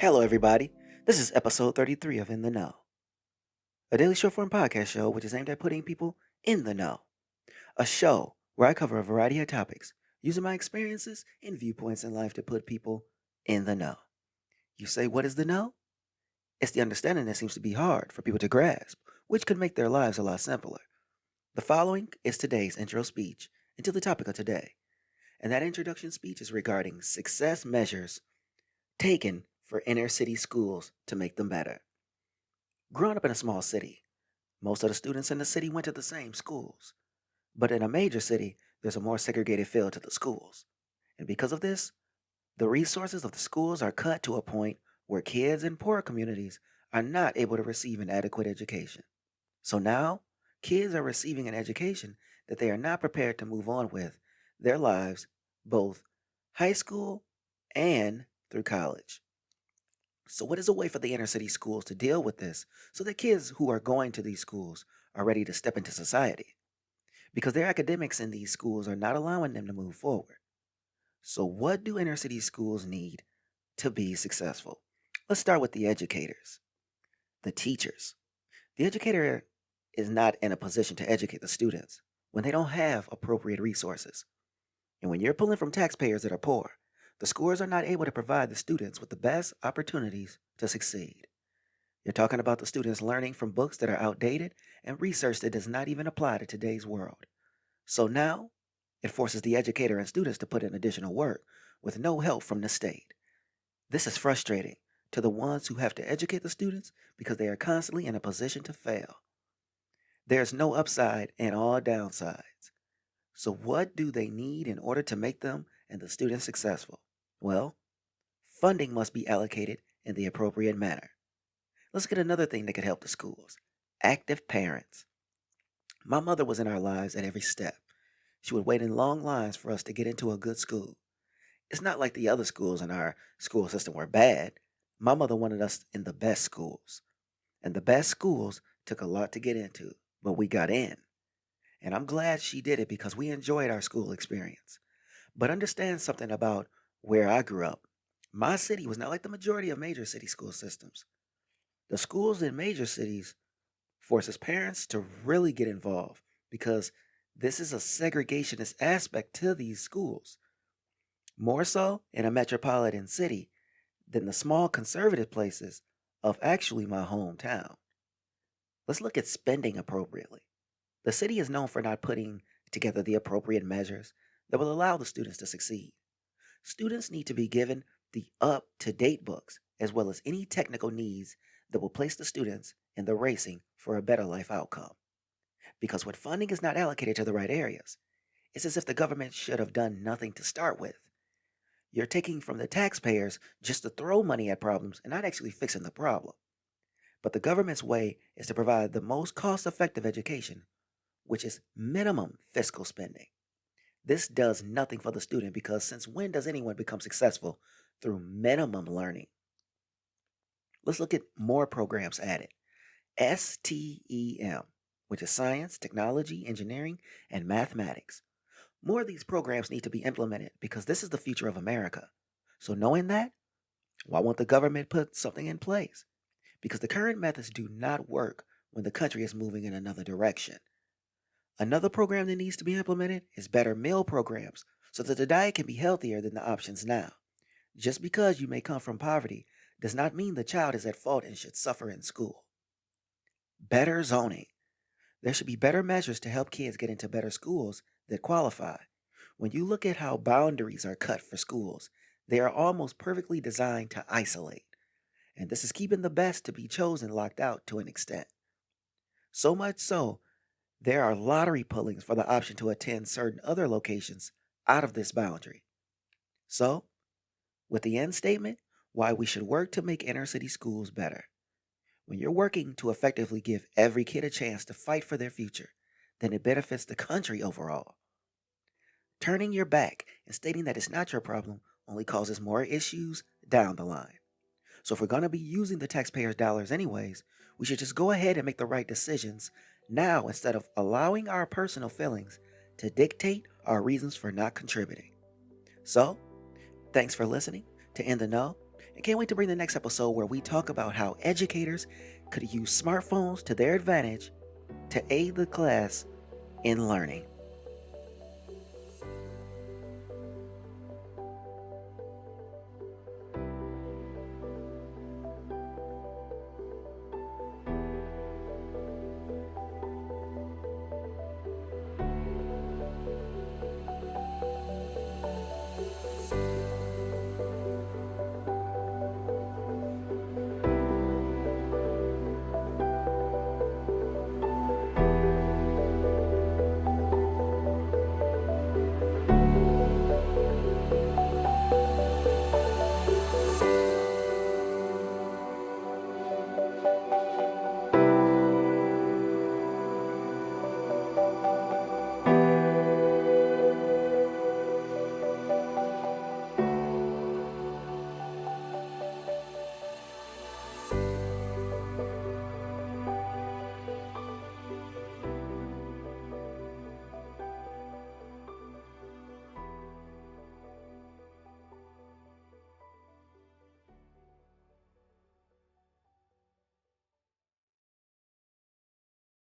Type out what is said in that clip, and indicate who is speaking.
Speaker 1: Hello, everybody. This is episode 33 of In the Know, a daily short form podcast show which is aimed at putting people in the know. A show where I cover a variety of topics using my experiences and viewpoints in life to put people in the know. You say, what is the know? It's the understanding that seems to be hard for people to grasp, which could make their lives a lot simpler. The following is today's intro speech into the topic of today, and that introduction speech is regarding success measures taken for inner city schools to make them better. Growing up in a small city, most of the students in the city went to the same schools. But in a major city, there's a more segregated feel to the schools. And because of this, the resources of the schools are cut to a point where kids in poor communities are not able to receive an adequate education. So now, kids are receiving an education that they are not prepared to move on with their lives, both high school and through college. So, what is a way for the inner city schools to deal with this so that kids who are going to these schools are ready to step into society? Because their academics in these schools are not allowing them to move forward. So, what do inner city schools need to be successful? Let's start with the educators, the teachers. The educator is not in a position to educate the students when they don't have appropriate resources. And when you're pulling from taxpayers that are poor, the schools are not able to provide the students with the best opportunities to succeed. You're talking about the students learning from books that are outdated and research that does not even apply to today's world. So now, it forces the educator and students to put in additional work with no help from the state. This is frustrating to the ones who have to educate the students because they are constantly in a position to fail. There's no upside and all downsides. So, what do they need in order to make them and the students successful? Well, funding must be allocated in the appropriate manner. Let's get another thing that could help the schools: active parents. My mother was in our lives at every step. She would wait in long lines for us to get into a good school. It's not like the other schools in our school system were bad. My mother wanted us in the best schools. And the best schools took a lot to get into, but we got in. And I'm glad she did it because we enjoyed our school experience. But understand something about where I grew up. My city was not like the majority of major city school systems. The schools in major cities forces parents to really get involved because this is a segregationist aspect to these schools, more so in a metropolitan city than the small conservative places of actually my hometown. Let's look at spending appropriately. The city is known for not putting together the appropriate measures that will allow the students to succeed. Students need to be given the up to date books as well as any technical needs that will place the students in the racing for a better life outcome. Because when funding is not allocated to the right areas, it's as if the government should have done nothing to start with. You're taking from the taxpayers just to throw money at problems and not actually fixing the problem. But the government's way is to provide the most cost effective education, which is minimum fiscal spending. This does nothing for the student because since when does anyone become successful through minimum learning? Let's look at more programs added. STEM, which is science, technology, engineering, and mathematics. More of these programs need to be implemented because this is the future of America. So, knowing that, why won't the government put something in place? Because the current methods do not work when the country is moving in another direction. Another program that needs to be implemented is better meal programs so that the diet can be healthier than the options now. Just because you may come from poverty does not mean the child is at fault and should suffer in school. Better zoning. There should be better measures to help kids get into better schools that qualify. When you look at how boundaries are cut for schools, they are almost perfectly designed to isolate. And this is keeping the best to be chosen locked out to an extent. So much so, there are lottery pullings for the option to attend certain other locations out of this boundary. So, with the end statement, why we should work to make inner city schools better. When you're working to effectively give every kid a chance to fight for their future, then it benefits the country overall. Turning your back and stating that it's not your problem only causes more issues down the line. So if we're going to be using the taxpayers' dollars anyways, we should just go ahead and make the right decisions now instead of allowing our personal feelings to dictate our reasons for not contributing. So, thanks for listening to In the Know, And can't wait to bring the next episode where we talk about how educators could use smartphones to their advantage to aid the class in learning.